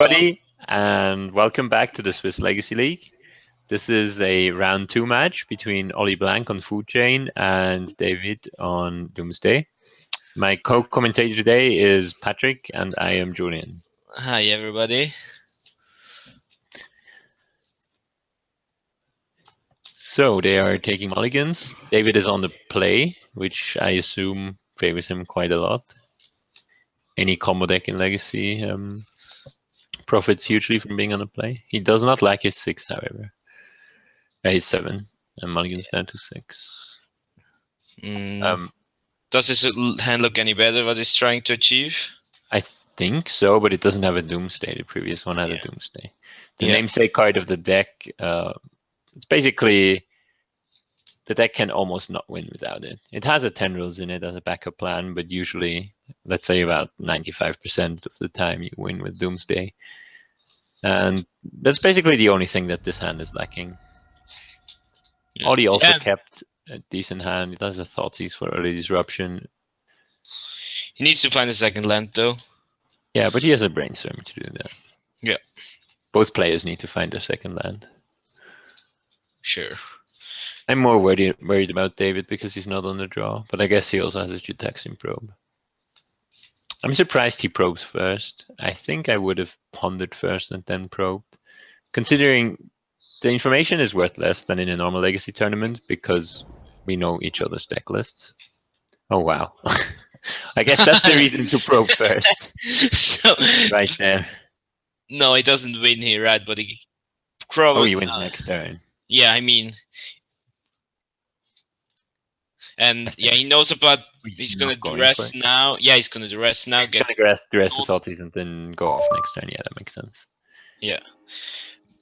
everybody, and welcome back to the Swiss Legacy League. This is a round 2 match between Ollie Blank on Food Chain and David on Doomsday. My co-commentator today is Patrick, and I am Julian. Hi, everybody. So they are taking mulligans. David is on the play, which I assume favors him quite a lot. Any combo deck in Legacy profits hugely from being on the play. He does not lack his 6, however. He's 7, and mulligans down to 6. Does his hand look any better? What he's trying to achieve? I think so, but it doesn't have a Doomsday. The previous one had a Doomsday. The namesake card of the deck, it's basically the deck can almost not win without it. It has a Tendrils in it as a backup plan, but usually, let's say about 95% of the time you win with Doomsday. And that's basically the only thing that this hand is lacking. Ollie also kept a decent hand. It has a Thoughtseize for early disruption. He needs to find a second land, though. Yeah, but he has a Brainstorm to do that. Yeah. Both players need to find their second land. Sure. I'm more worried about David because he's not on the draw, but I guess he also has his Jutaxian probe. I'm surprised he probes first. I think I would have pondered first and then probed. Considering the information is worth less than in a normal Legacy tournament because we know each other's deck lists. Oh, wow. I guess that's the reason to probe first. So, right there. No, he doesn't win here, right? But he probably... Oh, he wins next turn. Yeah, I mean... And yeah, he knows about... He's going to duress now. Yeah, he's going to duress now. He's going to duress the Thoughtseize and then go off next turn. Yeah, that makes sense. Yeah.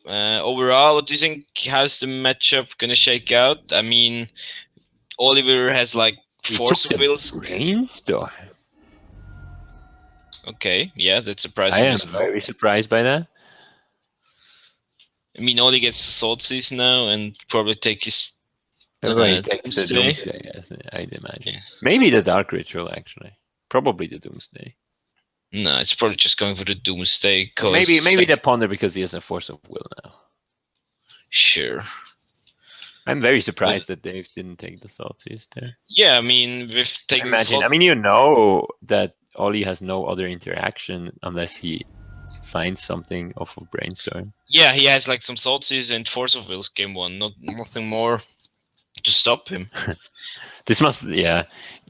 Overall, what do you think? How's the matchup going to shake out? I mean, Oliver has like Force of Wills. Brainstorm. Okay, yeah, that's surprising. I am very surprised by that. I mean, Ollie gets Thoughtseize now and probably take his Doomsday, yes, I'd imagine. Yeah. Maybe the Dark Ritual, actually. Probably the Doomsday. No, it's probably just going for the Doomsday. Maybe the Ponder because he has a Force of Will now. Sure. I'm very surprised that Dave didn't take the Thoughtseize there. Yeah, I mean, with taking I mean, you know that Ollie has no other interaction unless he finds something off of Brainstorm. Yeah, he has like some Thoughtseize and Force of Wills game 1. Nothing more to stop him. This must, yeah.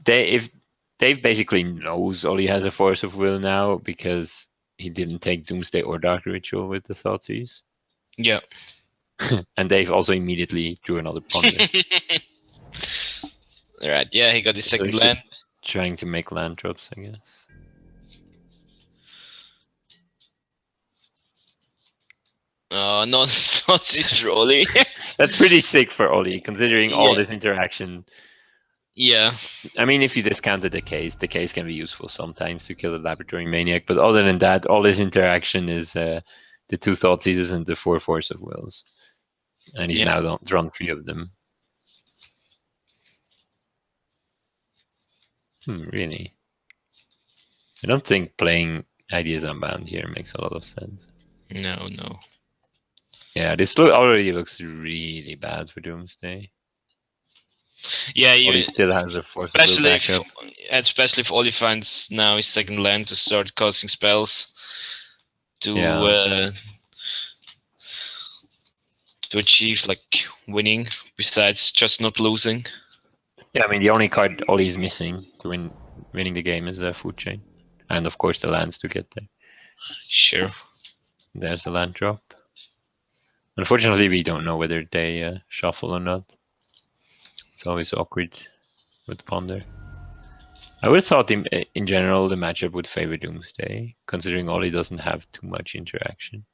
If Dave basically knows Ollie has a Force of Will now because he didn't take Doomsday or Dark Ritual with the Thoughtseize. Yeah. And Dave also immediately drew another Ponder. Right, yeah, he got his second land. Trying to make land drops, I guess. Oh, no Thoughtseize for Ollie. That's pretty sick for Ollie, considering all this interaction. Yeah. I mean, if you discounted the case can be useful sometimes to kill a Laboratory Maniac, but other than that, all this interaction is the 2 Thoughtseizes and the 4 Force of Wills. And he's now drawn 3 of them. Really? I don't think playing Ideas Unbound here makes a lot of sense. No. Yeah, this already looks really bad for Doomsday. Yeah, Ollie still has a Force of Will backup. Especially if Ollie finds now his second land to start casting spells to achieve like winning besides just not losing. Yeah, I mean the only card Ollie's missing to winning the game is a Food Chain, and of course the lands to get there. Sure. There's a land drop. Unfortunately, we don't know whether they shuffle or not. It's always awkward with Ponder. I would have thought in general the matchup would favor Doomsday, considering Ollie doesn't have too much interaction.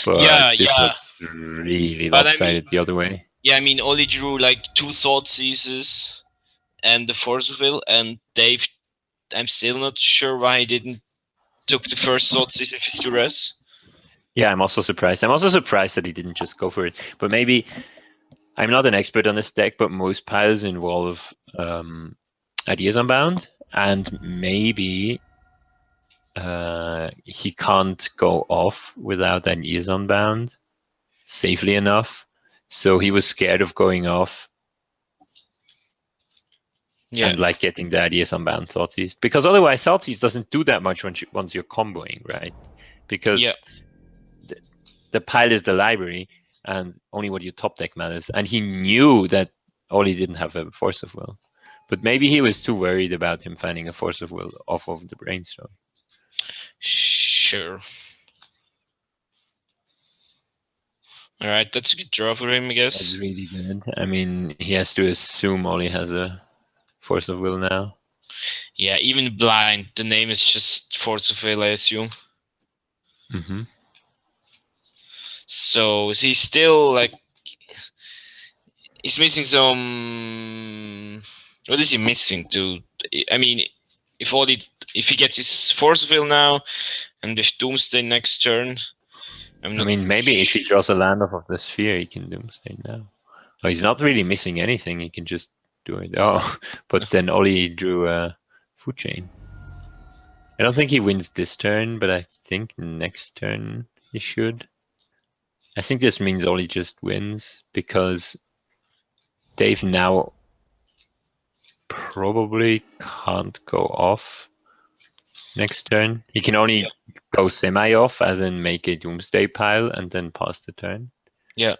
But this looks really lopsided the other way. Yeah, I mean Ollie drew like 2 Thoughtseizes and the Force of Will, and Dave, I'm still not sure why he didn't took the first Thoughtseize of his duress. Yeah, I'm also surprised. I'm also surprised that he didn't just go for it. But maybe, I'm not an expert on this deck, but most piles involve Ideas Unbound, and maybe he can't go off without an ears unbound safely enough. So he was scared of going off and like getting the ideas unbound Thoughtseize. Because otherwise Thoughtseize doesn't do that much once you're comboing, right? Because the pile is the library and only what you top deck matters. And he knew that Oli didn't have a force of will. But maybe he was too worried about him finding a force of will off of the brainstorm. Sure. Alright, that's a good draw for him, I guess. That's really good. I mean, he has to assume Oli has a force of will now. Yeah, even blind, the name is just force of will, I assume. Mm-hmm. So he's still like he's missing some. What is he missing? I mean, if he gets his force of will now, and with Doomsday next turn, I mean, maybe if he draws a land off of the sphere, he can Doomsday now. Oh, he's not really missing anything. He can just do it. Oh, but then Oli drew a food chain. I don't think he wins this turn, but I think next turn he should. I think this means Oli just wins because Dave now probably can't go off next turn. He can only go semi-off, as in make a Doomsday pile and then pass the turn. Yeah.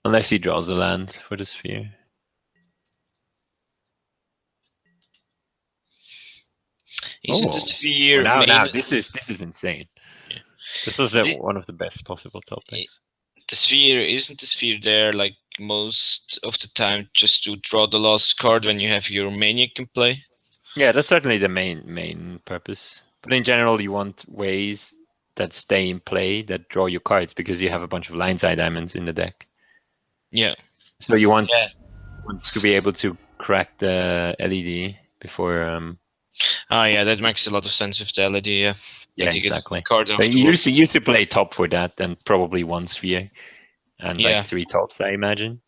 Unless he draws a land for the sphere. Isn't the sphere now this is insane. Yeah. This was one of the best possible topics. Isn't the sphere there like most of the time just to draw the last card when you have your maniac in play? Yeah, that's certainly the main purpose. But in general, you want ways that stay in play that draw your cards because you have a bunch of line side diamonds in the deck. Yeah. So you want to be able to crack the LED before. Oh yeah, that makes a lot of sense with the LED. Yeah. Yeah, exactly. Card you used to play top for that, and probably one sphere, and like 3 tops, I imagine.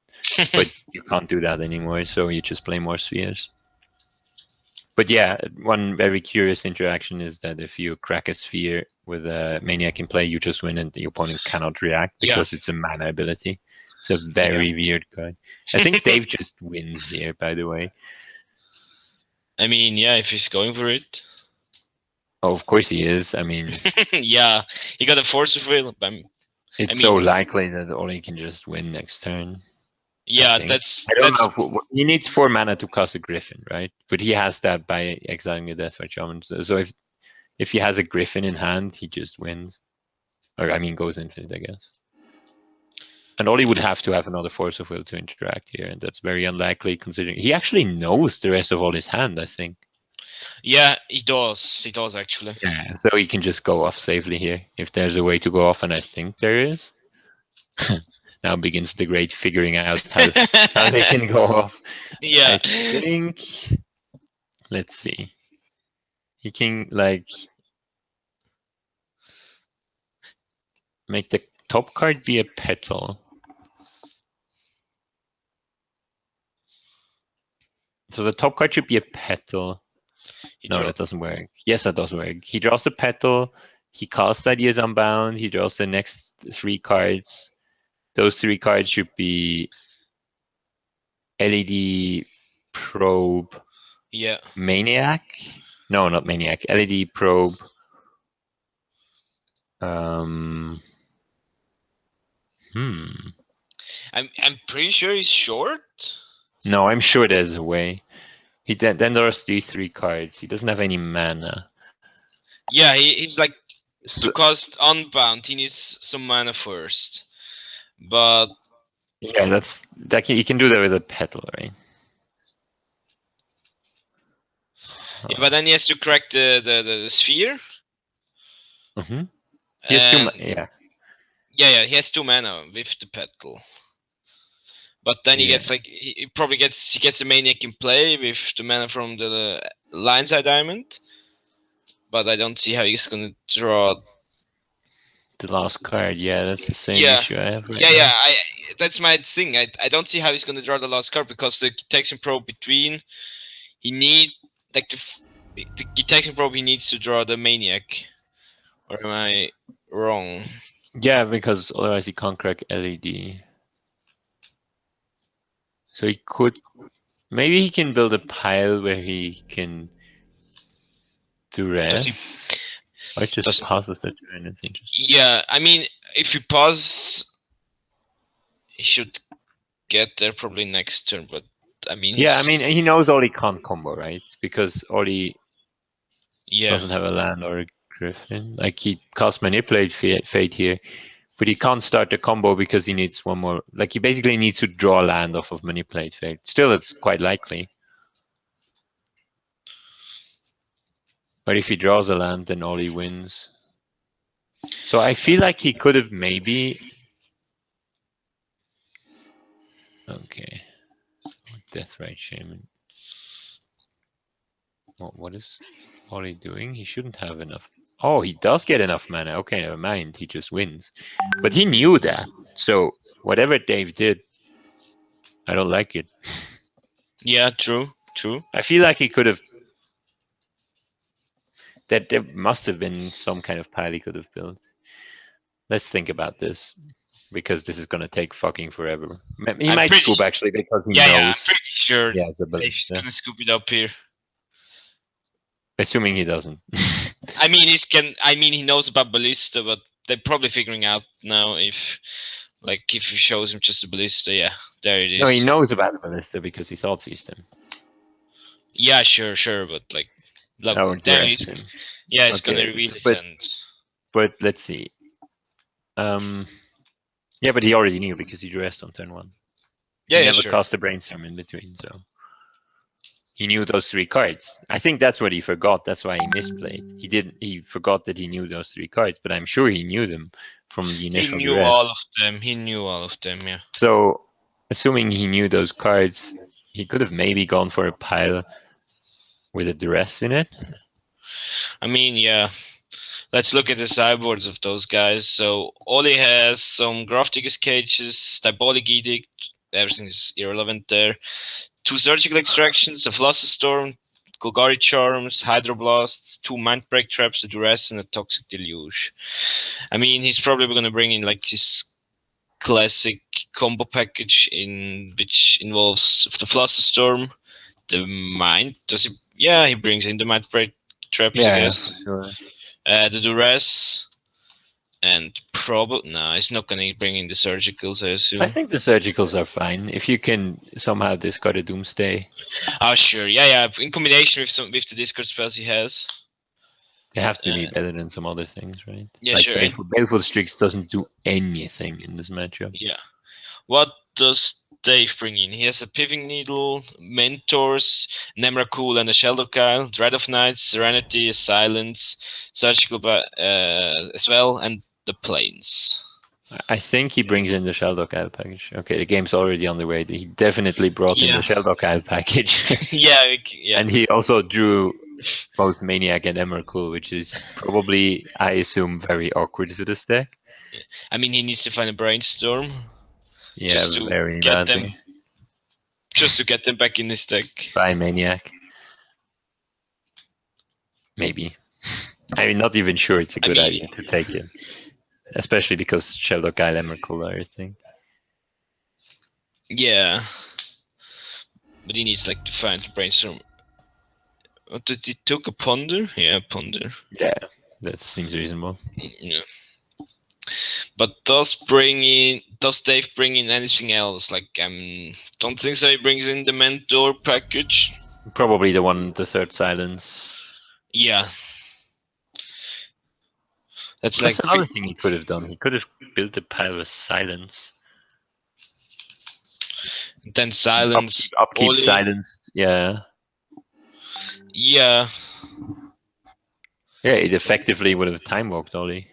But you can't do that anymore, so you just play more spheres. But yeah, one very curious interaction is that if you crack a sphere with a maniac in play, you just win and the opponent cannot react because it's a mana ability. It's a very weird card. I think Dave just wins here, by the way. I mean, yeah, if he's going for it. Oh, of course he is. I mean, yeah, he got a force of will. It's so likely that Oli can just win next turn. Yeah, I don't know. He needs 4 mana to cast a Griffin, right? But he has that by exiling the Death Watch Shaman. So if he has a Griffin in hand, he just wins. Or I mean, goes infinite, I guess. And Oli would have to have another force of will to interact here, and that's very unlikely considering he actually knows the rest of all his hand, I think. Yeah, he does. He does actually. Yeah, so he can just go off safely here if there's a way to go off, and I think there is. Now begins the great figuring out how they can go off. Yeah. I think. Let's see. He can like make the top card be a petal. So the top card should be a petal. No, that doesn't work. Yes, that does work. He draws the petal. He casts Ideas Unbound. He draws the next 3 cards. Those 3 cards should be LED Probe. Yeah. Maniac. No, not Maniac. LED Probe. I'm pretty sure he's short. No, I'm sure there's a way. He then draws these 3 cards. He doesn't have any mana. Yeah, he's like to cast Unbound. He needs some mana first, but yeah, he can do that with a petal, right? Yeah, but then he has to crack the sphere. Mm-hmm. He has 2 yeah. Yeah, he has 2 mana with the petal. But then he gets like he gets a maniac in play with the mana from the line side diamond. But I don't see how he's gonna draw the last card. Yeah, that's the same issue I have right now. Yeah, that's my thing. I don't see how he's gonna draw the last card because the Texan Pro between he need like The technical probably needs to draw the Maniac. Or am I wrong? Yeah, because otherwise he can't crack LED. So he could. Maybe he can build a pile where he can Does he? duress. Or just passes the turn. It's interesting. Yeah, I mean, if he passes, he should get there probably next turn. But I mean, Yeah, I mean, he knows Oli can't combo, right? Because Oli doesn't have a land or a Griffin. Like he casts Manipulate Fate here, but he can't start the combo because he needs one more. Like he basically needs to draw land off of Manipulate Fate. Still, it's quite likely. But if he draws a land, then Oli wins. So I feel like he could have maybe. Okay. Deathrite Shaman. What is Oli doing? He shouldn't have enough. Oh, he does get enough mana. Okay, never mind. He just wins. But he knew that. So whatever Dave did, I don't like it. Yeah, true. I feel like he could have. That there must have been some kind of pile he could have built. Let's think about this, because this is gonna take fucking forever. He might scoop actually because he knows. Yeah, I'm pretty sure he has a Dave's gonna scoop it up here. Assuming he doesn't. I mean, he knows about Ballista, but they're probably figuring out now if he shows him just a Ballista. Yeah, there it is. No, he knows about the Ballista because he thought sees them. Yeah, sure, but like, look, there he's, him. Yeah, it's gonna reveal his end. But let's see. Yeah, but he already knew because he dressed on turn 1. Yeah, he never sure. cast a brainstorm in between, so he knew those 3 cards. I think that's what he forgot. That's why he misplayed. He forgot that he knew those 3 cards, but I'm sure he knew them from the initial He knew duress. all of them. He knew all of them. Yeah. So, assuming he knew those cards, he could have maybe gone for a pile with a duress in it. I mean, yeah. Let's look at the sideboards of those guys. So Oli has some Grafdigger's Cages, Diabolic Edict, everything's irrelevant there. 2 Surgical Extractions, a Flusterstorm, Golgari Charms, Hydroblasts, 2 Mindbreak Traps, a Duress, and a Toxic Deluge. I mean, he's probably going to bring in like his classic combo package which involves the Flusterstorm, the Mind. Does he? Yeah, he brings in the Mindbreak Traps, I guess. Sure. The Duress, and probably he's not gonna bring in the Surgicals, I assume. I think the Surgicals are fine if you can somehow discard a Doomsday. Oh sure, yeah. In combination with the discard spells he has. They have to be better than some other things, right? Yeah, sure. Baleful Strix doesn't do anything in this matchup. Yeah. What does Dave bring in? He has a Pithing Needle, Mentors, Nemrakul, and a Sheldok Isle, Dread of Night, Serenity, Silence, Surgical as well, and the Plains. I think he brings in the Sheldok Isle package. Okay, the game's already underway. He definitely brought in the Sheldok Isle package. yeah. And he also drew both Maniac and Emrakul, which is probably, I assume, very awkward to this deck. I mean, he needs to find a Brainstorm. Yeah, just to very get them. Just to get them back in this deck. By Maniac. Maybe. I'm not even sure it's a good idea to take it. Especially because Sheldok Isle Emrakul are a thing. Yeah. But he needs to find the Brainstorm. What did he took a Ponder? Yeah, Ponder. Yeah, that seems reasonable. Yeah. But does Dave bring in anything else? Don't think so. He brings in the Mentor package. Probably the third Silence. Yeah. That's another thing he could have done. He could have built a pile of Silence. Then Silence. Upkeep Silence. Yeah. Yeah. Yeah, it effectively would have time walked Oli.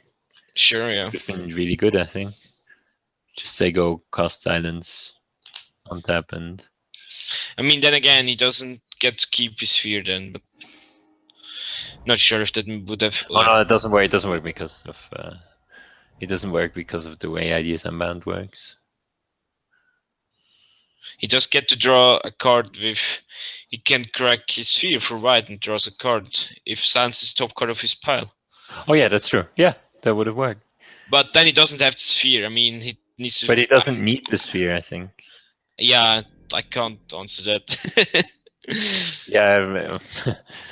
Sure, yeah. It's been really good, I think. Just say go cast Silence, untap, and. I mean, then again, he doesn't get to keep his sphere then, but not sure if that would have. Oh no, it doesn't work. It doesn't work because of. It doesn't work because of the way Ideas Unbound works. He just get to draw a card with. He can crack his sphere for white and draws a card if Silence is top card of his pile. Oh yeah, that's true. Yeah, that would have worked. But then he doesn't have the sphere. I mean, he needs to. But he doesn't need the sphere, I think. Yeah, I can't answer that. Yeah.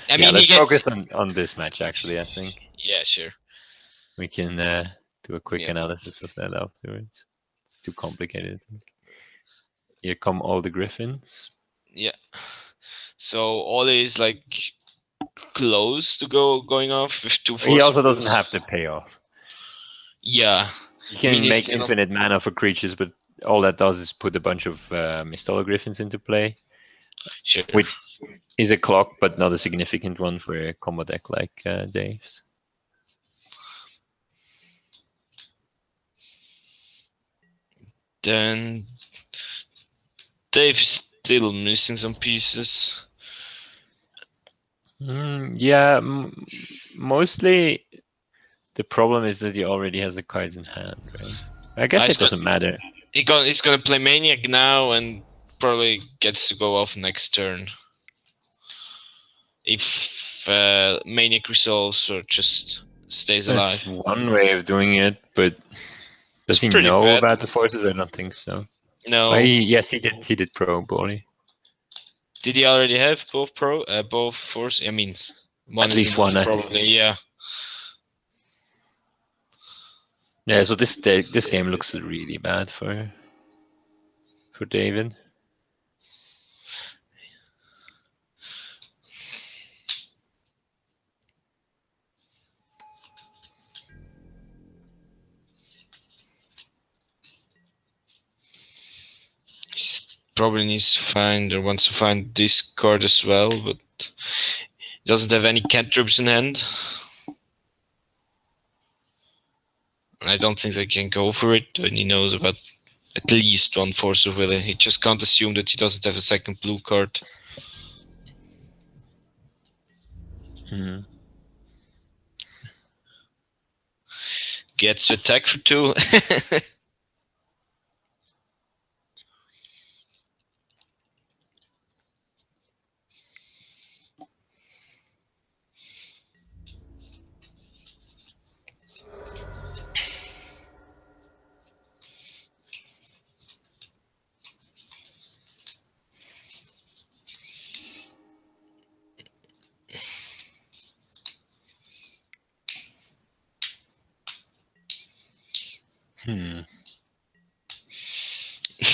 I mean, let's he gets. focus on this match. Actually, I think Yeah, sure. we can do a quick analysis of that afterwards. It's too complicated. Here come all the Griffins. Yeah. So Ollie is like close to going off with 2 force. He also doesn't have the payoff. Yeah. You can make infinite mana for creatures, but all that does is put a bunch of Mistolo Griffins into play. Sure. Which is a clock, but not a significant one for a combo deck like Dave's. Then Dave's still missing some pieces. Yeah, mostly the problem is that he already has the cards in hand, right? I guess it doesn't matter. He's gonna play Maniac now and probably gets to go off next turn. If Maniac resolves or just stays alive. That's one way of doing it, but does he know about the forces? I don't think so. No. Yes, he did. He did Pro Bully. Did he already have both force? I mean, at least one, probably. Yeah. Yeah. So this game looks really bad for David. Probably needs to find or wants to find this card as well, but he doesn't have any cantrips in hand. I don't think they can go for it when he knows about at least one Force of Will. He just can't assume that he doesn't have a second blue card. Gets attack for 2.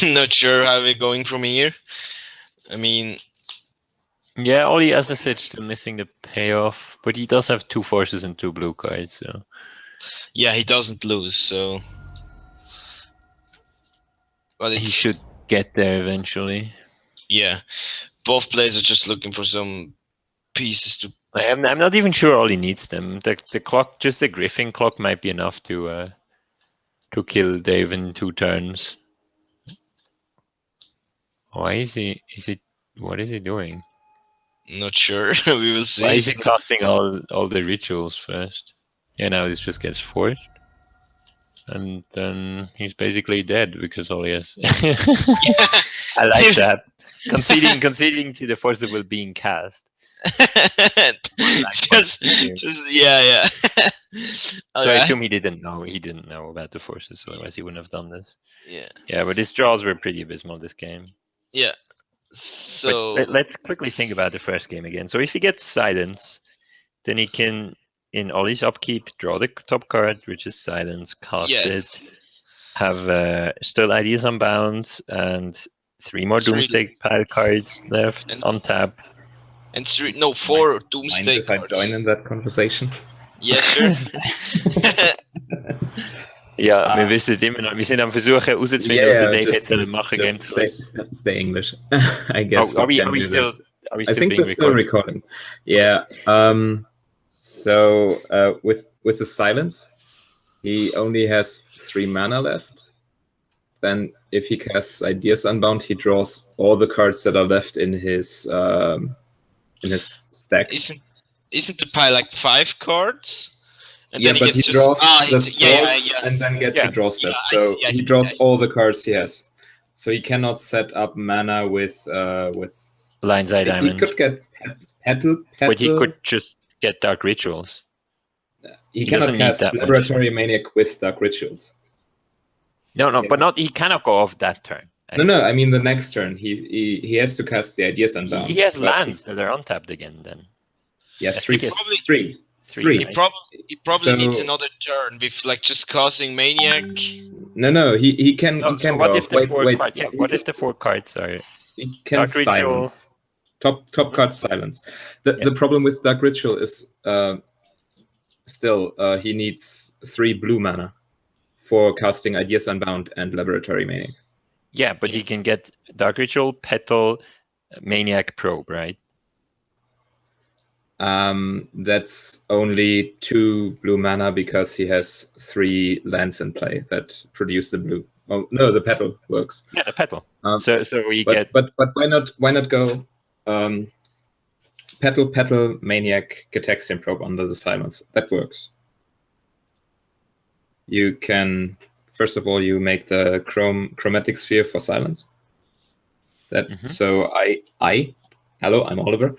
Not sure how we're going from here. I mean, yeah, Ollie, as I said, still missing the payoff, but he does have 2 forces and 2 blue cards, so yeah, he doesn't lose, so. But he should get there eventually. Yeah, both players are just looking for some pieces to. I'm not even sure Ollie needs them. The clock, just the Griffin clock, might be enough to kill Dave in 2 turns. Why is he? What is he doing? Not sure. We will see. Why is he casting all the rituals first? Yeah, now this just gets forced, and then he's basically dead because all he has. I like that. conceding to the Force of Will being cast. just yeah. So I assume he didn't know about the forces, otherwise he wouldn't have done this. Yeah, but his draws were pretty abysmal this game. Yeah. So let's quickly think about the first game again. So if he gets Silence, then he can, in Ollie's upkeep, draw the top card, which is Silence, cast it, have still Ideas Unbound, and 3 more Doomsday pile cards left on tap. And 4 Doomsday cards. If I join in that conversation? Yeah, sure. Ja, wir wissen immer noch. Wir sind am Versuchen herauszufinden, was der Dave hätte machen können. Stay English, I guess. Are we still I think we're still recording. Yeah. So with the Silence, he only has 3 mana left. Then if he casts Ideas Unbound, he draws all the cards that are left in his stack. Isn't the pile like 5 cards? And yeah, then but he draws the 4th and then gets a draw step. So he draws all the cards he has. So he cannot set up mana with Lion's Eye He Diamond. could get petal, But he could just get Dark Rituals. He cannot doesn't need cast that much. Laboratory Maniac with Dark Rituals. No, Yes. but not. He cannot go off that turn. No. I mean the next turn, he has to cast the Ideas Unbound. He has but lands that are untapped again. Then Yeah, I three. think it's Three. three. He probably So- needs another turn with like just casting Maniac. No. He can. No, he so can what go if off. the Wait. four Wait. cards? Yeah. He What can- if the 4 cards are? He can Dark Ritual? silence. Top card silence. The problem with Dark Ritual is still he needs 3 blue mana for casting Ideas Unbound and Laboratory Maniac. Yeah, but he can get Dark Ritual, Petal, Maniac, Probe, right? That's only 2 blue mana because he has 3 lands in play that produce the blue. Oh no, the petal works. Yeah, the Petal. Um, So we But get why not go petal Maniac Gataxian Probe under the silence? That works. You can first of all you make the chromatic sphere for silence. That so I hello, I'm Oliver.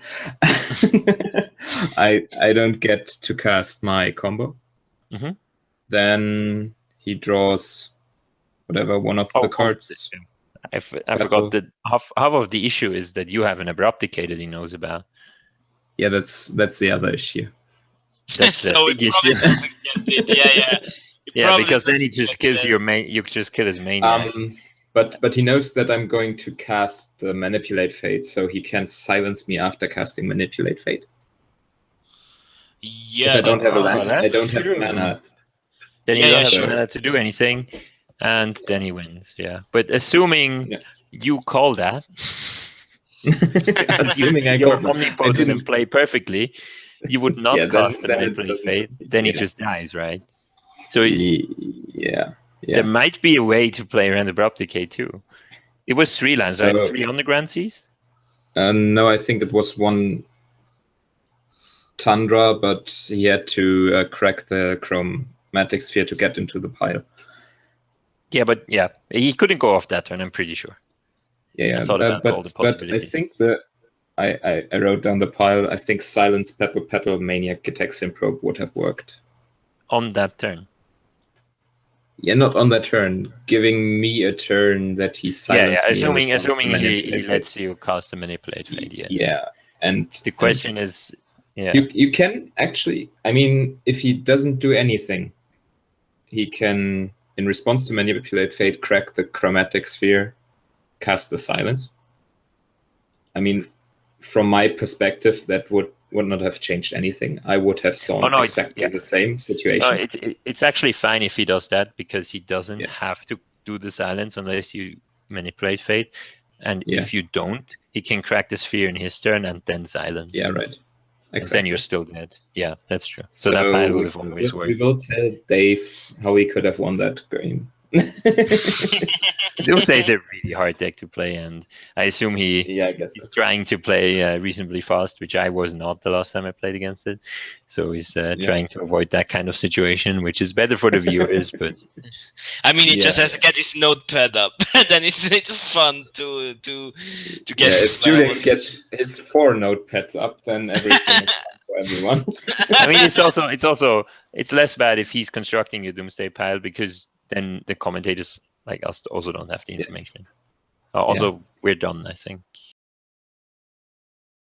I don't get to cast my combo. Mhm. Then he draws whatever one of the cards. I forgot that half of the issue is that you have an Abrupt Decay that he knows about. Yeah, that's the other issue. That's the So big he probably issue. doesn't get it. Yeah. He Yeah, probably because then he doesn't just get kills it. your main. You just kill his Maniac. But he knows that I'm going to cast the Manipulate Fate, so he can silence me after casting Manipulate Fate. Yeah, If I don't have a Oh, land, I that's don't have true. mana. Then he Yeah, doesn't sure. have mana to do anything, and then he wins. Yeah, but assuming Yeah. you call that, Assuming I your go, I Omnipode didn't. wouldn't play perfectly, you would not Yeah, then- cast the then it Manipulate doesn't- Fate. Then he yeah. just dies, right? So Yeah. there might be a way to play around Abrupt Decay too. It was 3 lands, So- right? 3 Underground Seas. No, I think it was 1 Tundra, but he had to crack the chromatic sphere to get into the pile. Yeah, but yeah, he couldn't go off that turn. I'm pretty sure. Yeah, I thought about all the but I possibilities. think that I wrote down the pile. I think Silence, Petal, Maniac, Gataxian Probe would have worked. On that turn. Yeah, not on that turn. Giving me a turn that he silenced me. Assuming in response to he Manipulate Fate. lets you cast a Manipulate Fate. Yes. Yeah, and The question is, yeah. you can actually. I mean, if he doesn't do anything, he can, in response to Manipulate Fate, crack the chromatic sphere, cast the silence. I mean, from my perspective, that would not have changed anything. I would have saw exactly the same situation. No, it's actually fine if he does that because he doesn't have to do the silence unless you Manipulate Fate. And if you don't, he can crack the sphere in his turn and then silence. Yeah, right. And Exactly. then you're still dead. Yeah, that's true. So that pile would have always worked. We will tell Dave how he could have won that game. Doomsday is a really hard deck to play, and I assume he's trying to play reasonably fast, which I was not the last time I played against it. So he's trying to avoid that kind of situation, which is better for the viewers. But I mean, he just has to get his notepad up, then it's fun to get. Yeah, his if Julian spells. gets his 4 notepads up, then everything is fun for everyone. I mean, it's less bad if he's constructing a Doomsday pile because then the commentators like us also don't have the information. Also, we're done, I think.